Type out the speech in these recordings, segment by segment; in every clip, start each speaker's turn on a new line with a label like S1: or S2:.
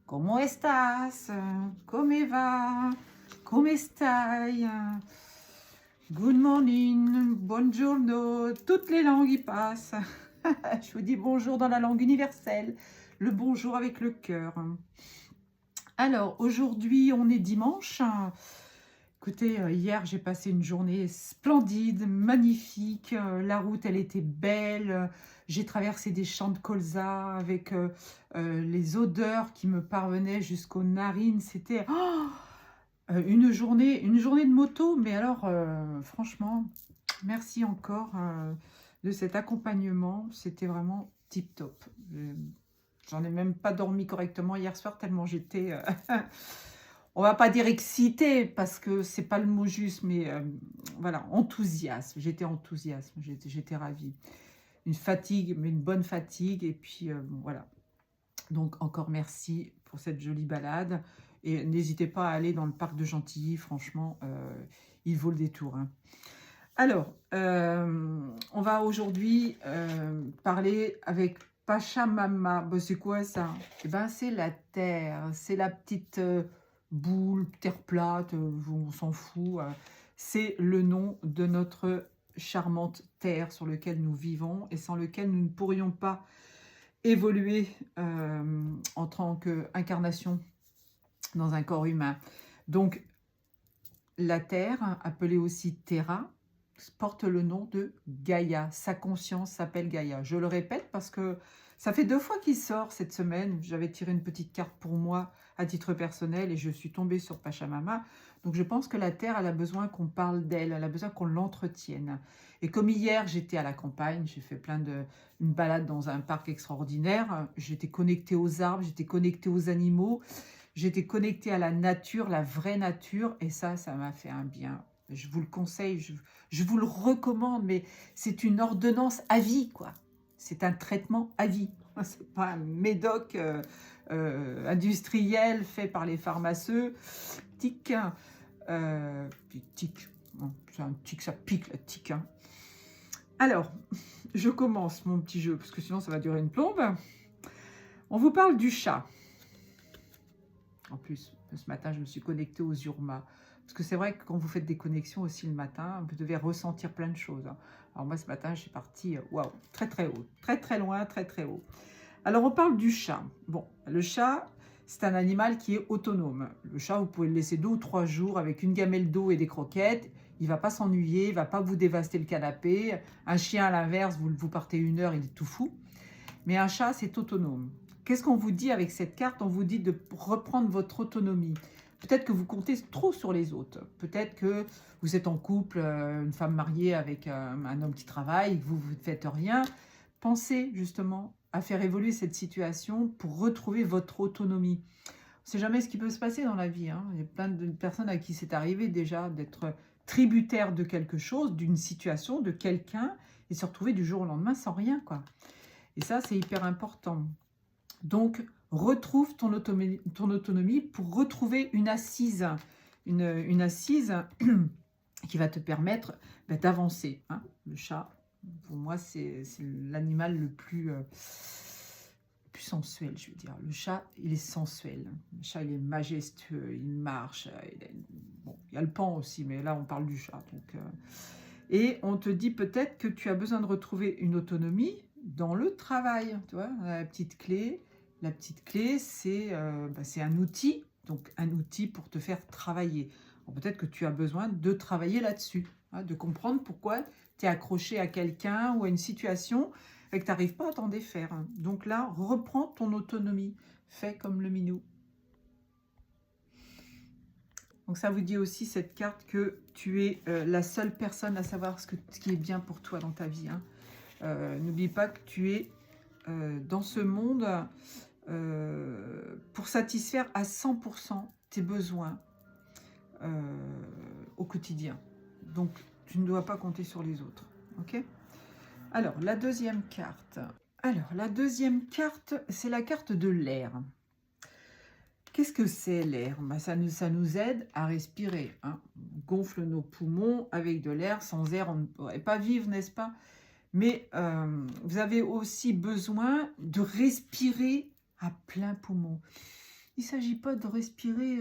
S1: Comment estás? Come va? Come stai? Good morning, buongiorno, toutes les langues y passent. Je vous dis bonjour dans la langue universelle, le bonjour avec le cœur. Alors, aujourd'hui, on est dimanche. Écoutez, hier, j'ai passé une journée splendide, magnifique. La route, elle était belle. J'ai traversé des champs de colza avec les odeurs qui me parvenaient jusqu'aux narines. C'était une journée de moto. Mais alors, franchement, merci encore de cet accompagnement. C'était vraiment tip-top. J'en ai même pas dormi correctement hier soir tellement j'étais... on va pas dire excitée parce que c'est pas le mot juste, mais voilà, enthousiasme. J'étais enthousiasme, j'étais ravie. Une fatigue, mais une bonne fatigue. Et puis bon, voilà. Donc encore merci pour cette jolie balade. Et n'hésitez pas à aller dans le parc de Gentilly. Franchement, il vaut le détour. Hein. Alors, on va aujourd'hui parler avec Pachamama. Bon, c'est quoi ça? Eh ben, c'est la terre. C'est la petite boule, terre plate, on s'en fout. C'est le nom de notre charmante terre sur laquelle nous vivons et sans lequel nous ne pourrions pas évoluer en tant qu'incarnation dans un corps humain. Donc, la terre, appelée aussi Terra, porte le nom de Gaïa. Sa conscience s'appelle Gaïa. Je le répète parce que ça fait 2 fois qu'il sort cette semaine. J'avais tiré une petite carte pour moi à titre personnel et je suis tombée sur Pachamama. Donc je pense que la Terre, elle a besoin qu'on parle d'elle, elle a besoin qu'on l'entretienne. Et comme hier, j'étais à la campagne, j'ai fait une balade dans un parc extraordinaire. J'étais connectée aux arbres, j'étais connectée aux animaux, j'étais connectée à la nature, la vraie nature. Et ça m'a fait un bien. Je vous le conseille, je vous le recommande, mais c'est une ordonnance à vie, quoi. C'est un traitement à vie. C'est pas un médoc industriel fait par les pharmaceutiques. Tic. Bon, c'est un tic, ça pique la tic. Hein. Alors, je commence mon petit jeu, parce que sinon ça va durer une plombe. On vous parle du chat. En plus, ce matin, je me suis connectée aux Urma. Parce que c'est vrai que quand vous faites des connexions aussi le matin, vous devez ressentir plein de choses. Alors moi, ce matin, je suis partie, waouh, très très haut, très très loin, très très haut. Alors, on parle du chat. Bon, le chat, c'est un animal qui est autonome. Le chat, vous pouvez le laisser 2 ou 3 jours avec une gamelle d'eau et des croquettes. Il ne va pas s'ennuyer, il ne va pas vous dévaster le canapé. Un chien, à l'inverse, vous partez 1 heure, il est tout fou. Mais un chat, c'est autonome. Qu'est-ce qu'on vous dit avec cette carte? On vous dit de reprendre votre autonomie. Peut-être que vous comptez trop sur les autres. Peut-être que vous êtes en couple, une femme mariée avec un homme qui travaille, que vous ne faites rien. Pensez justement à faire évoluer cette situation pour retrouver votre autonomie. On ne sait jamais ce qui peut se passer dans la vie. Hein. Il y a plein de personnes à qui c'est arrivé déjà d'être tributaire de quelque chose, d'une situation, de quelqu'un, et se retrouver du jour au lendemain sans rien, quoi. Et ça, c'est hyper important. Donc, retrouve ton autonomie pour retrouver une assise. Une assise qui va te permettre d'avancer. Hein. Le chat, pour moi, c'est l'animal le plus sensuel, je veux dire. Le chat, il est sensuel. Le chat, il est majestueux, il marche. Bon, il y a le pan aussi, mais là, on parle du chat. Donc, et on te dit peut-être que tu as besoin de retrouver une autonomie dans le travail. Tu vois, la petite clé. La petite clé, c'est un outil. Donc, un outil pour te faire travailler. Peut-être que tu as besoin de travailler là-dessus. Hein, de comprendre pourquoi tu es accroché à quelqu'un ou à une situation et que tu n'arrives pas à t'en défaire. Donc là, reprends ton autonomie. Fais comme le minou. Donc ça vous dit aussi, cette carte, que tu es la seule personne à savoir ce qui est bien pour toi dans ta vie. Hein. N'oublie pas que tu es dans ce monde pour satisfaire à 100% tes besoins au quotidien. Donc, tu ne dois pas compter sur les autres. Ok ? Alors, la deuxième carte. Alors, la deuxième carte, c'est la carte de l'air. Qu'est-ce que c'est l'air? Ça nous aide à respirer. Hein. On gonfle nos poumons avec de l'air. Sans air, on ne pourrait pas vivre, n'est-ce pas? Mais vous avez aussi besoin de respirer à plein poumon. il ne s'agit pas de respirer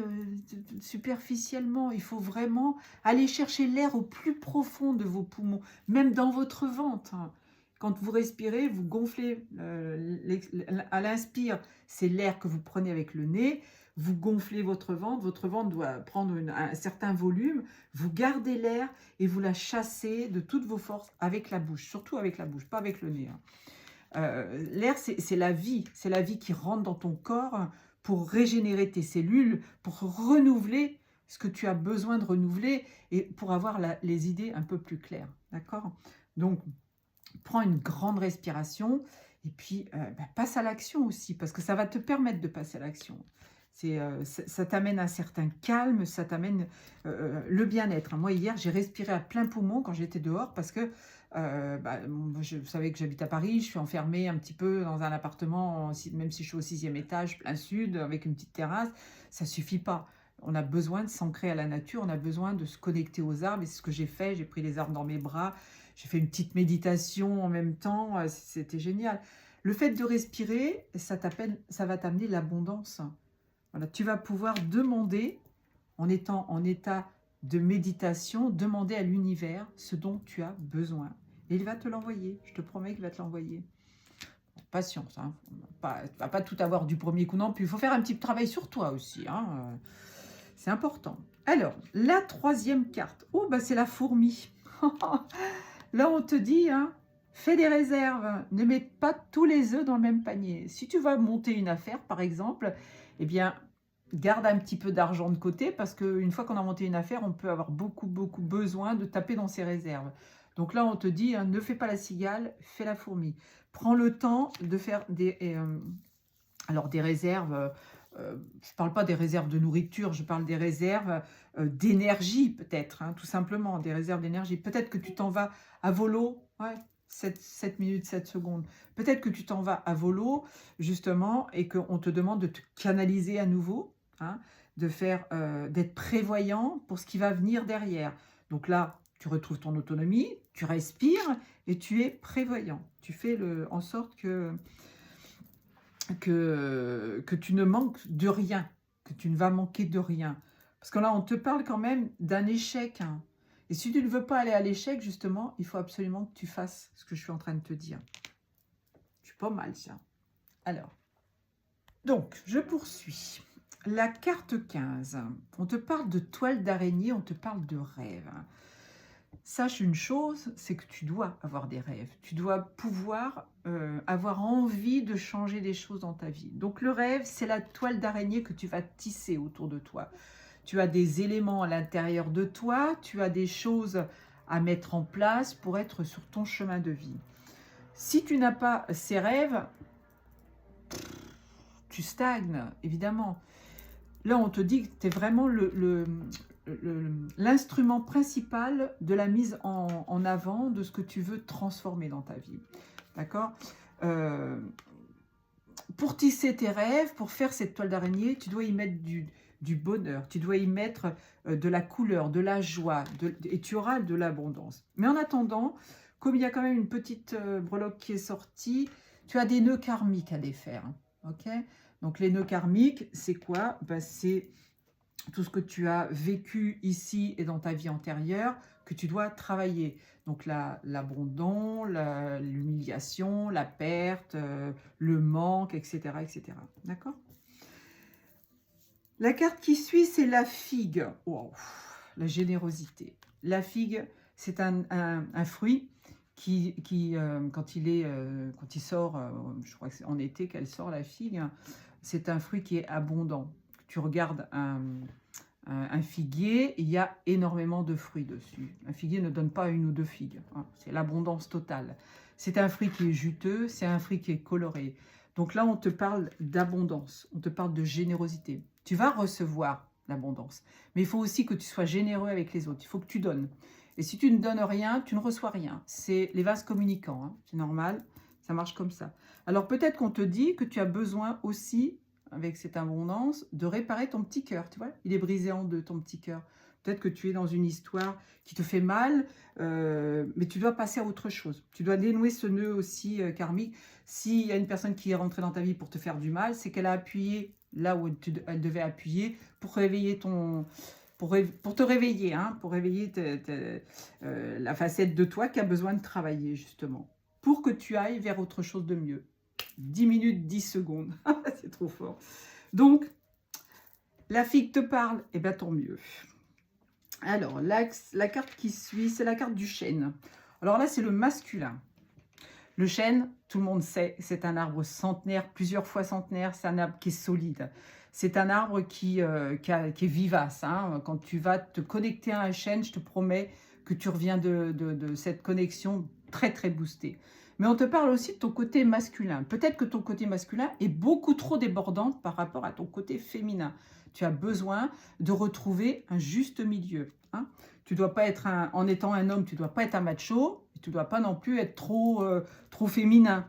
S1: superficiellement. Il faut vraiment aller chercher l'air au plus profond de vos poumons, même dans votre ventre. Quand vous respirez, vous gonflez à l'inspire, c'est l'air que vous prenez avec le nez. Vous gonflez votre ventre doit prendre un certain volume. Vous gardez l'air et vous la chassez de toutes vos forces avec la bouche, surtout avec la bouche, pas avec le nez. L'air, c'est la vie qui rentre dans ton corps pour régénérer tes cellules, pour renouveler ce que tu as besoin de renouveler et pour avoir les idées un peu plus claires, d'accord? Donc, prends une grande respiration et puis passe à l'action aussi, parce que ça va te permettre de passer à l'action. Ça t'amène un certain calme, ça t'amène le bien-être. Moi, hier, j'ai respiré à plein poumon quand j'étais dehors parce que vous savez que j'habite à Paris, je suis enfermée un petit peu dans un appartement, même si je suis au 6e étage, plein sud, avec une petite terrasse, ça ne suffit pas. On a besoin de s'ancrer à la nature, on a besoin de se connecter aux arbres, et c'est ce que j'ai fait. J'ai pris les arbres dans mes bras, j'ai fait une petite méditation en même temps, c'était génial. Le fait de respirer, ça va t'amener l'abondance. Voilà, tu vas pouvoir demander, en étant en état de méditation, demander à l'univers ce dont tu as besoin. Et il va te l'envoyer, je te promets qu'il va te l'envoyer. Patience, hein. Tu ne vas pas tout avoir du premier coup non plus. Il faut faire un petit travail sur toi aussi, hein. C'est important. Alors, la 3e carte, c'est la fourmi. Là, on te dit, hein, fais des réserves, ne mets pas tous les œufs dans le même panier. Si tu vas monter une affaire, par exemple, eh bien, garde un petit peu d'argent de côté, parce qu'une fois qu'on a monté une affaire, on peut avoir beaucoup besoin de taper dans ses réserves. Donc là, on te dit, hein, ne fais pas la cigale, fais la fourmi. Prends le temps de faire des réserves. Je ne parle pas des réserves de nourriture, je parle des réserves d'énergie peut-être, hein, tout simplement, des réserves d'énergie. Peut-être que tu t'en vas à volo, 7 minutes, 7 secondes. Peut-être que tu t'en vas à volo, justement, et qu'on te demande de te canaliser à nouveau, hein, d'être prévoyant pour ce qui va venir derrière. Donc là, tu retrouves ton autonomie, tu respires et tu es prévoyant. Tu fais en sorte que tu ne manques de rien, que tu ne vas manquer de rien. Parce que là, on te parle quand même d'un échec, hein. Et si tu ne veux pas aller à l'échec, justement, il faut absolument que tu fasses ce que je suis en train de te dire. Je suis pas mal, ça. Alors, donc, je poursuis. La carte 15, on te parle de toile d'araignée, on te parle de rêve. Sache une chose, c'est que tu dois avoir des rêves. Tu dois pouvoir avoir envie de changer des choses dans ta vie. Donc le rêve, c'est la toile d'araignée que tu vas tisser autour de toi. Tu as des éléments à l'intérieur de toi, tu as des choses à mettre en place pour être sur ton chemin de vie. Si tu n'as pas ces rêves, tu stagnes, évidemment. Là, on te dit que tu es vraiment l'instrument principal de la mise en avant de ce que tu veux transformer dans ta vie. D'accord ? Pour tisser tes rêves, pour faire cette toile d'araignée, tu dois y mettre du bonheur, tu dois y mettre de la couleur, de la joie, et tu auras de l'abondance. Mais en attendant, comme il y a quand même une petite breloque qui est sortie, tu as des nœuds karmiques à défaire. Ok ? Donc les nœuds karmiques, c'est quoi ? C'est tout ce que tu as vécu ici et dans ta vie antérieure que tu dois travailler. Donc l'abandon, l'humiliation, la perte, le manque, etc. etc. D'accord ? La carte qui suit, c'est la figue. Wow, la générosité. La figue, c'est un fruit qui quand il sort, je crois que c'est en été qu'elle sort, la figue, c'est un fruit qui est abondant. Tu regardes un figuier, il y a énormément de fruits dessus. Un figuier ne donne pas une ou deux figues, hein, c'est l'abondance totale. C'est un fruit qui est juteux, c'est un fruit qui est coloré. Donc là, on te parle d'abondance, on te parle de générosité. Tu vas recevoir l'abondance, mais il faut aussi que tu sois généreux avec les autres, il faut que tu donnes. Et si tu ne donnes rien, tu ne reçois rien. C'est les vases communicants, hein, c'est normal, ça marche comme ça. Alors peut-être qu'on te dit que tu as besoin aussi, avec cette abondance, de réparer ton petit cœur, tu vois. Il est brisé en deux, ton petit cœur. Peut-être que tu es dans une histoire qui te fait mal, mais tu dois passer à autre chose. Tu dois dénouer ce nœud aussi karmique. S'il y a une personne qui est rentrée dans ta vie pour te faire du mal, c'est qu'elle a appuyé là où elle devait appuyer pour réveiller pour te réveiller, hein, pour réveiller la facette de toi qui a besoin de travailler, justement, pour que tu ailles vers autre chose de mieux. 10 minutes, 10 secondes. C'est trop fort. Donc, la fille te parle, et bien tant mieux. Alors, la carte qui suit, c'est la carte du chêne. Alors là, c'est le masculin. Le chêne, tout le monde sait, c'est un arbre centenaire, plusieurs fois centenaire, c'est un arbre qui est solide. C'est un arbre qui est vivace. Hein. Quand tu vas te connecter à un chêne, je te promets que tu reviens de cette connexion très, très boostée. Mais on te parle aussi de ton côté masculin. Peut-être que ton côté masculin est beaucoup trop débordant par rapport à ton côté féminin. Tu as besoin de retrouver un juste milieu. Hein. Tu dois pas être en étant un homme, tu ne dois pas être un macho. Tu ne dois pas non plus être trop féminin.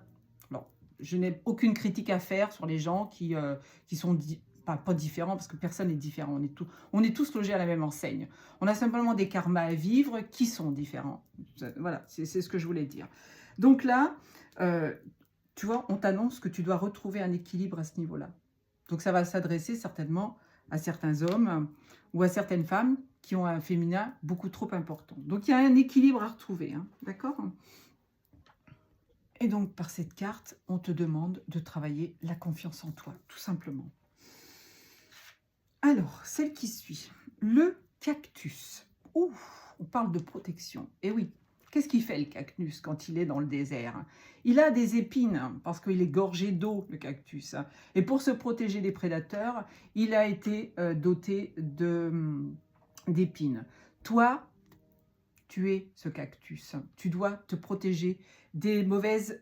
S1: Alors, je n'ai aucune critique à faire sur les gens qui sont pas différents, parce que personne n'est différent. On est tous logés à la même enseigne. On a simplement des karmas à vivre qui sont différents. Voilà, c'est ce que je voulais dire. Donc là, tu vois, on t'annonce que tu dois retrouver un équilibre à ce niveau-là. Donc ça va s'adresser certainement à certains hommes ou à certaines femmes qui ont un féminin beaucoup trop important. Donc il y a un équilibre à retrouver, hein, d'accord? Et donc par cette carte, on te demande de travailler la confiance en toi, tout simplement. Alors, celle qui suit, le cactus. Ouh, on parle de protection. Et oui, qu'est-ce qu'il fait le cactus quand il est dans le désert? Il a des épines, parce qu'il est gorgé d'eau, le cactus. Et pour se protéger des prédateurs, il a été doté d'épines. Toi, tu es ce cactus. Tu dois te protéger des mauvaises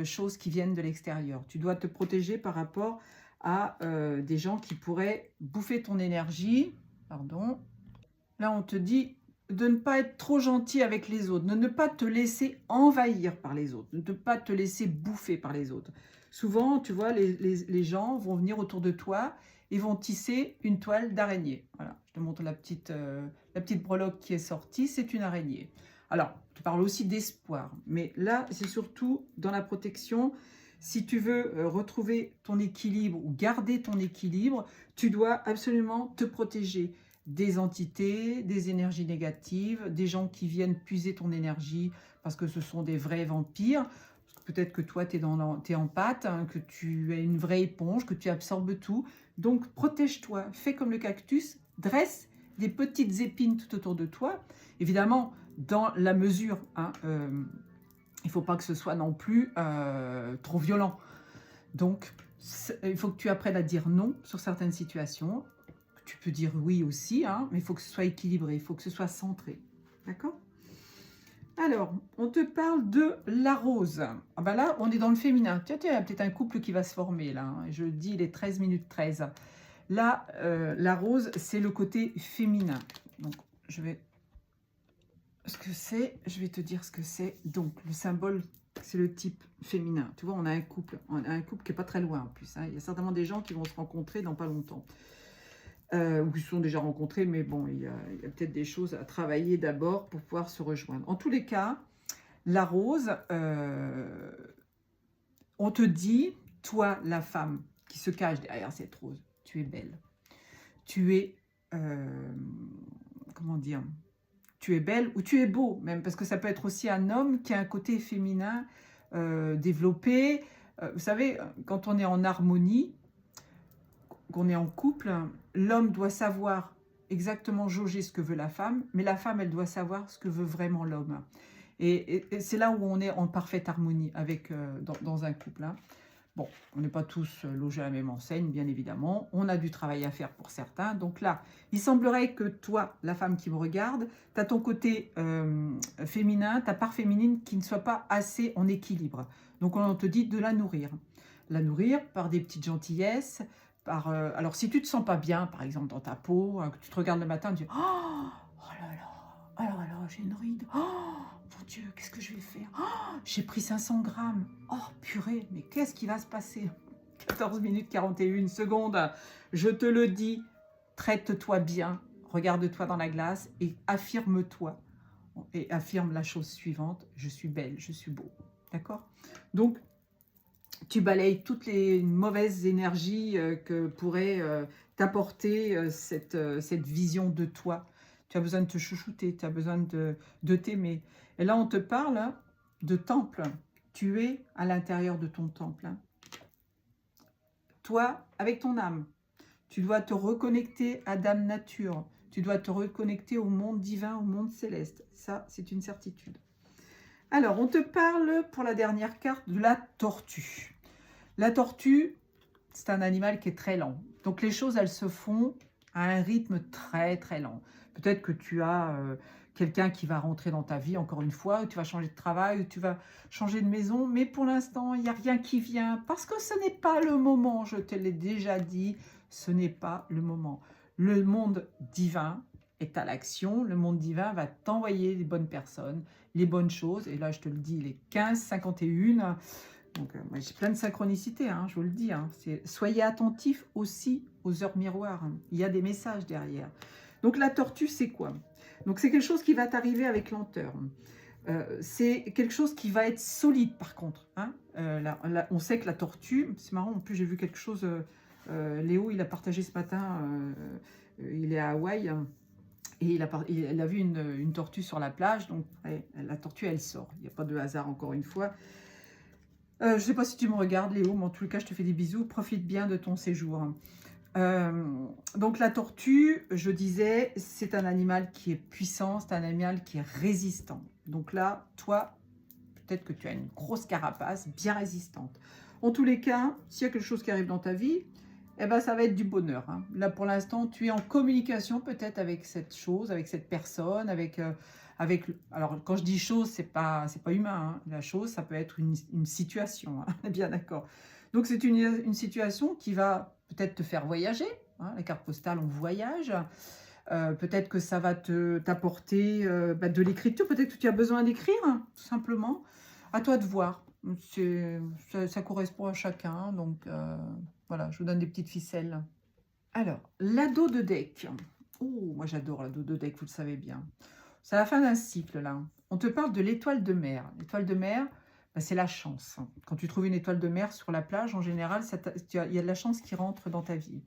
S1: choses qui viennent de l'extérieur. Tu dois te protéger par rapport à des gens qui pourraient bouffer ton énergie. Pardon. Là, on te dit de ne pas être trop gentil avec les autres, de ne pas te laisser envahir par les autres, de ne pas te laisser bouffer par les autres. Souvent, tu vois, les gens vont venir autour de toi et vont tisser une toile d'araignée. Voilà, je te montre la petite breloque qui est sortie, c'est une araignée. Alors, je parle aussi d'espoir, mais là, c'est surtout dans la protection. Si tu veux retrouver ton équilibre ou garder ton équilibre, tu dois absolument te protéger des entités, des énergies négatives, des gens qui viennent puiser ton énergie parce que ce sont des vrais vampires. Peut-être que toi, tu es en pâte, hein, que tu es une vraie éponge, que tu absorbes tout. Donc, protège-toi. Fais comme le cactus, dresse des petites épines tout autour de toi. Évidemment, dans la mesure, hein, il ne faut pas que ce soit non plus trop violent. Donc, il faut que tu apprennes à dire non sur certaines situations. Tu peux dire oui aussi, hein, mais il faut que ce soit équilibré, il faut que ce soit centré. D'accord? Alors, on te parle de la rose. Ah ben là, on est dans le féminin. Tiens, il y a peut-être un couple qui va se former là. Hein. Je dis, il est 13 minutes 13. Là, la rose, c'est le côté féminin. Donc, je vais te dire ce que c'est. Donc, le symbole, c'est le type féminin. Tu vois, on a un couple qui n'est pas très loin en plus. Hein. Il y a certainement des gens qui vont se rencontrer dans pas longtemps. Ou qui se sont déjà rencontrés, mais bon, il y a peut-être des choses à travailler d'abord pour pouvoir se rejoindre. En tous les cas, la rose, on te dit, toi, la femme qui se cache derrière cette rose, tu es belle. Tu es, comment dire, tu es belle ou tu es beau, même, parce que ça peut être aussi un homme qui a un côté féminin développé. Vous savez, quand on est en harmonie, qu'on est en couple, l'homme doit savoir exactement jauger ce que veut la femme, mais la femme, elle doit savoir ce que veut vraiment l'homme. Et c'est là où on est en parfaite harmonie avec, dans un couple. Hein. Bon, on n'est pas tous logés à la même enseigne, bien évidemment. On a du travail à faire pour certains. Donc là, il semblerait que toi, la femme qui me regarde, tu as ton côté féminin, ta part féminine qui ne soit pas assez en équilibre. Donc on te dit de la nourrir. La nourrir par des petites gentillesses, alors, si tu ne te sens pas bien, par exemple, dans ta peau, que tu te regardes le matin, tu dis « Oh là là, alors j'ai une ride. Oh mon Dieu, qu'est-ce que je vais faire? J'ai pris 500 grammes. Oh purée, mais qu'est-ce qui va se passer ?» 14 minutes 41 secondes. Je te le dis, traite-toi bien, regarde-toi dans la glace et affirme-toi. Et affirme la chose suivante, je suis belle, je suis beau. D'accord? Donc, tu balayes toutes les mauvaises énergies que pourrait t'apporter cette vision de toi. Tu as besoin de te chouchouter, tu as besoin de t'aimer. Et là, on te parle hein, de temple. Tu es à l'intérieur de ton temple. Hein. Toi, avec ton âme, tu dois te reconnecter à Dame Nature. Tu dois te reconnecter au monde divin, au monde céleste. Ça, c'est une certitude. Alors, on te parle pour la dernière carte de la tortue. La tortue, c'est un animal qui est très lent. Donc, les choses, elles se font à un rythme très, très lent. Peut-être que tu as quelqu'un qui va rentrer dans ta vie, encore une fois, ou tu vas changer de travail, ou tu vas changer de maison. Mais pour l'instant, il n'y a rien qui vient parce que ce n'est pas le moment. Je te l'ai déjà dit, ce n'est pas le moment. Le monde divin est à l'action. Le monde divin va t'envoyer les bonnes personnes, les bonnes choses. Et là, je te le dis, il est 15h51. Donc, moi, j'ai plein de synchronicité, hein, je vous le dis. Hein. Soyez attentifs aussi aux heures miroirs. Hein. Il y a des messages derrière. Donc, la tortue, c'est quoi? Donc, c'est quelque chose qui va t'arriver avec lenteur. C'est quelque chose qui va être solide, par contre. Hein. On sait que la tortue, c'est marrant, en plus, j'ai vu quelque chose. Léo, il a partagé ce matin, il est à Hawaï. Et il a vu une tortue sur la plage. Donc, ouais, la tortue, elle sort. Il n'y a pas de hasard, encore une fois. Je ne sais pas si tu me regardes, Léo, mais en tout cas, je te fais des bisous. Profite bien de ton séjour. Donc, la tortue, je disais, c'est un animal qui est puissant, c'est un animal qui est résistant. Donc là, toi, peut-être que tu as une grosse carapace bien résistante. En tous les cas, s'il y a quelque chose qui arrive dans ta vie, eh ben, ça va être du bonheur. Hein. Là, pour l'instant, tu es en communication peut-être avec cette chose, avec cette personne, alors, quand je dis chose, c'est pas humain. Hein. La chose, ça peut être une situation. Hein. On est bien d'accord. Donc, c'est une situation qui va peut-être te faire voyager. Hein. Les cartes postales, on voyage. Peut-être que ça va t'apporter de l'écriture. Peut-être que tu as besoin d'écrire, hein, tout simplement. À toi de voir. Ça correspond à chacun. Donc, voilà, je vous donne des petites ficelles. Alors, l'ado de deck. Oh, moi j'adore l'ado de deck, vous le savez bien. C'est à la fin d'un cycle, là. On te parle de l'étoile de mer. L'étoile de mer, c'est la chance. Quand tu trouves une étoile de mer sur la plage, en général, il y a de la chance qui rentre dans ta vie.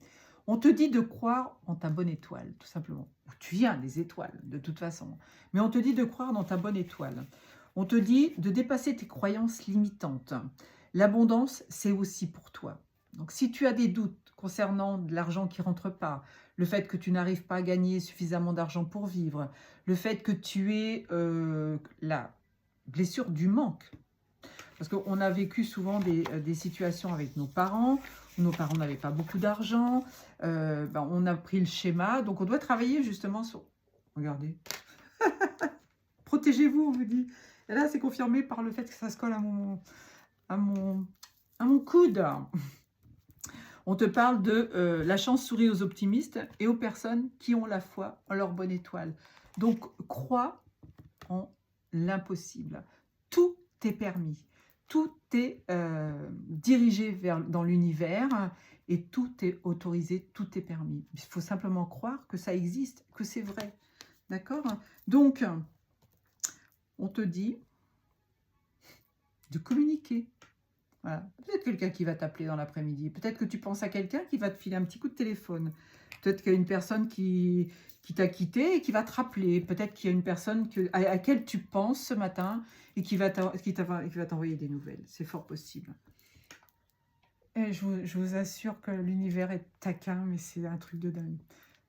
S1: On te dit de croire en ta bonne étoile, tout simplement. Tu viens des étoiles, de toute façon. Mais on te dit de croire dans ta bonne étoile. On te dit de dépasser tes croyances limitantes. L'abondance, c'est aussi pour toi. Donc, si tu as des doutes concernant de l'argent qui ne rentre pas, le fait que tu n'arrives pas à gagner suffisamment d'argent pour vivre, le fait que tu aies la blessure du manque. Parce qu'on a vécu souvent des situations avec nos parents, où nos parents n'avaient pas beaucoup d'argent, on a pris le schéma, donc on doit travailler justement sur... Regardez. Protégez-vous, on vous dit. Et là, c'est confirmé par le fait que ça se colle à mon coude. On te parle de la chance sourit aux optimistes et aux personnes qui ont la foi en leur bonne étoile. Donc, crois en l'impossible. Tout est permis. Tout est dirigé dans l'univers et tout est autorisé, tout est permis. Il faut simplement croire que ça existe, que c'est vrai. D'accord? Donc, on te dit de communiquer. Voilà. Peut-être quelqu'un qui va t'appeler dans l'après-midi. Peut-être que tu penses à quelqu'un qui va te filer un petit coup de téléphone. Peut-être qu'il y a une personne qui t'a quitté et qui va te rappeler. Peut-être qu'il y a une personne à laquelle tu penses ce matin et qui va t'envoyer des nouvelles. C'est fort possible. Et je vous assure que l'univers est taquin, mais c'est un truc de dingue.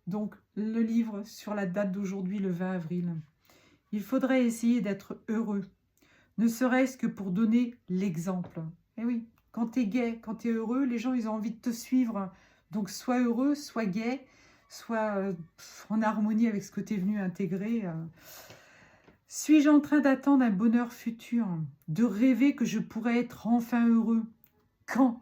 S1: Donc, le livre sur la date d'aujourd'hui, le 20 avril. Il faudrait essayer d'être heureux, ne serait-ce que pour donner l'exemple. Eh oui, quand tu es gai, quand tu es heureux, les gens, ils ont envie de te suivre. Donc, sois heureux, sois gai, sois en harmonie avec ce que tu es venu intégrer. Suis-je en train d'attendre un bonheur futur, de rêver que je pourrais être enfin heureux? Quand?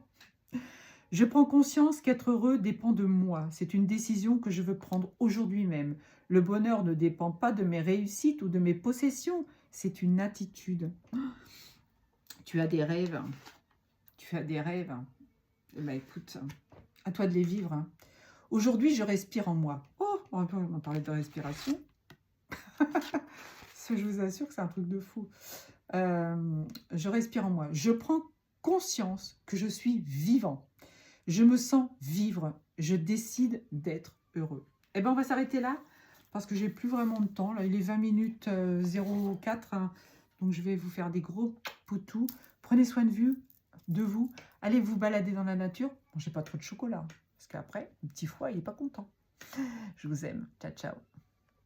S1: Je prends conscience qu'être heureux dépend de moi. C'est une décision que je veux prendre aujourd'hui même. Le bonheur ne dépend pas de mes réussites ou de mes possessions. C'est une attitude. Tu as des rêves. Tu as des rêves. Eh bien, écoute, à toi de les vivre. Aujourd'hui, je respire en moi. Oh, on va parler de respiration. Je vous assure que c'est un truc de fou. Je respire en moi. Je prends conscience que je suis vivant. Je me sens vivre. Je décide d'être heureux. Eh bien, on va s'arrêter là parce que j'ai plus vraiment de temps. Là, il est 20 minutes 04. Hein, donc, je vais vous faire des gros poutous. Prenez soin de vous. Allez vous balader dans la nature. Mangez pas trop de chocolat. Parce qu'après, le petit froid, il n'est pas content. Je vous aime. Ciao, ciao.